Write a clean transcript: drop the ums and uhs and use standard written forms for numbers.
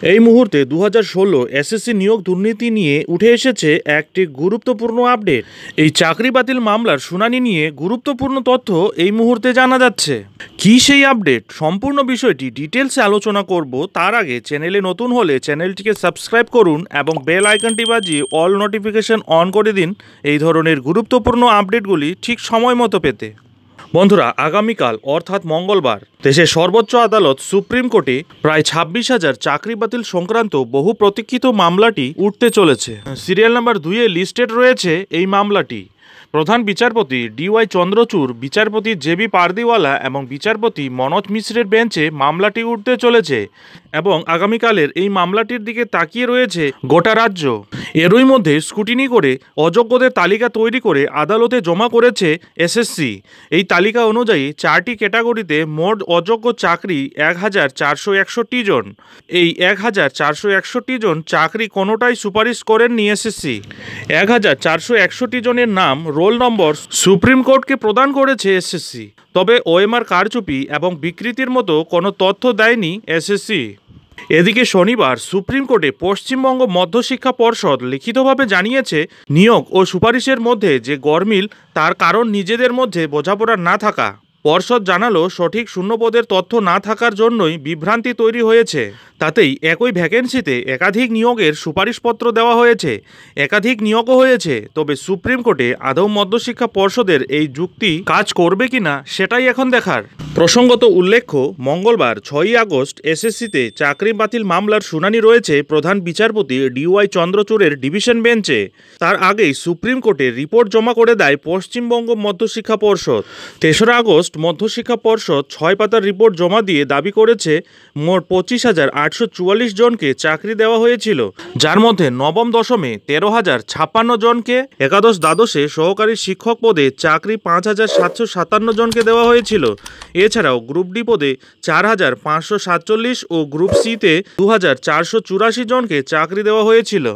এই মুহূর্তে 2016 এসএসসি নিয়োগ দুর্নীতি নিয়ে উঠে এসেছে একটি গুরুত্বপূর্ণ আপডেট। এই চাকরি বাতিল মামলার শুনানি নিয়ে গুরুত্বপূর্ণ তথ্য এই মুহূর্তে জানা যাচ্ছে। কি সেই আপডেট, সম্পূর্ণ বিষয়টি ডিটেলসে আলোচনা করব। তার আগে চ্যানেলে নতুন হলে চ্যানেলটিকে সাবস্ক্রাইব করুন এবং বেল আইকনটি বাজিয়ে অল নোটিফিকেশন অন করে দিন এই ধরনের গুরুত্বপূর্ণ আপডেটগুলি ঠিক সময় মতো পেতে। বন্ধুরা, আগামীকাল অর্থাৎ মঙ্গলবার দেশের সর্বোচ্চ আদালত সুপ্রিম কোর্টে প্রায় 26,000 চাকরি বাতিল সংক্রান্ত বহু প্রতীক্ষিত মামলাটি উঠতে চলেছে। সিরিয়াল নাম্বার 2-এ লিস্টেড রয়েছে এই মামলাটি। প্রধান বিচারপতি DY চন্দ্রচূড়, বিচারপতি JB পারদিওয়ালা এবং বিচারপতি মনোজ মিশ্রের বেঞ্চে মামলাটি উঠতে চলেছে এবং আগামীকালের এই মামলাটির দিকে তাকিয়ে রয়েছে গোটা রাজ্য। এরই মধ্যে স্ক্রুটিনি করে অযোগ্যদের তালিকা তৈরি করে আদালতে জমা করেছে এসএসসি। এই তালিকা অনুযায়ী 4টি ক্যাটাগরিতে মোট অযোগ্য চাকরি 1,461 জন। এই 1,461 জন চাকরি কোনোটাই সুপারিশ করেননি এসএসসি। 1,461 জনের নাম, রোল নম্বর সুপ্রিম কোর্টকে প্রদান করেছে এসএসসি, তবে OMR কারচুপি এবং বিকৃতির মতো কোনো তথ্য দেয়নি এসএসসি। এদিকে শনিবার সুপ্রিম কোর্টে পশ্চিমবঙ্গ মধ্যশিক্ষা পর্ষদ লিখিতভাবে জানিয়েছে, নিয়োগ ও সুপারিশের মধ্যে যে গরমিল তার কারণ নিজেদের মধ্যে বোঝাপড়া না থাকা। পর্ষদ জানালো, সঠিক শূন্যপদের তথ্য না থাকার জন্যই বিভ্রান্তি তৈরি হয়েছে। তাতেই একই ভ্যাকেন্সিতে একাধিক নিয়োগের সুপারিশপত্র দেওয়া হয়েছে, একাধিক নিয়োগও হয়েছে। তবে সুপ্রিম কোর্টে আদৌ মধ্যশিক্ষা পর্ষদের এই যুক্তি কাজ করবে কিনা সেটাই এখন দেখার। প্রসঙ্গত উল্লেখ্য, মঙ্গলবার 6ই আগস্ট এসএসসিতে চাকরি বাতিল মামলার শুনানি রয়েছে প্রধান বিচারপতি DY চন্দ্রচূড়ের ডিভিশন বেঞ্চে। তার আগেই সুপ্রিম কোর্টে রিপোর্ট জমা করে দেয় পশ্চিমবঙ্গ মধ্যশিক্ষা পর্ষদ। 3রা আগস্ট মধ্যশিক্ষা পর্ষদ 6 পাতার রিপোর্ট জমা দিয়ে দাবি করেছে মোট 25,844 জনকে চাকরি দেওয়া হয়েছিল, যার মধ্যে নবম দশমে 13,056 জনকে, একাদশ দ্বাদশে সহকারী শিক্ষক পদে চাকরি 5,757 জনকে দেওয়া হয়েছিল। এছাড়াও গ্রুপ ডি পদে 4,547 ও গ্রুপ সিতে 2,484 জনকে চাকরি দেওয়া হয়েছিল।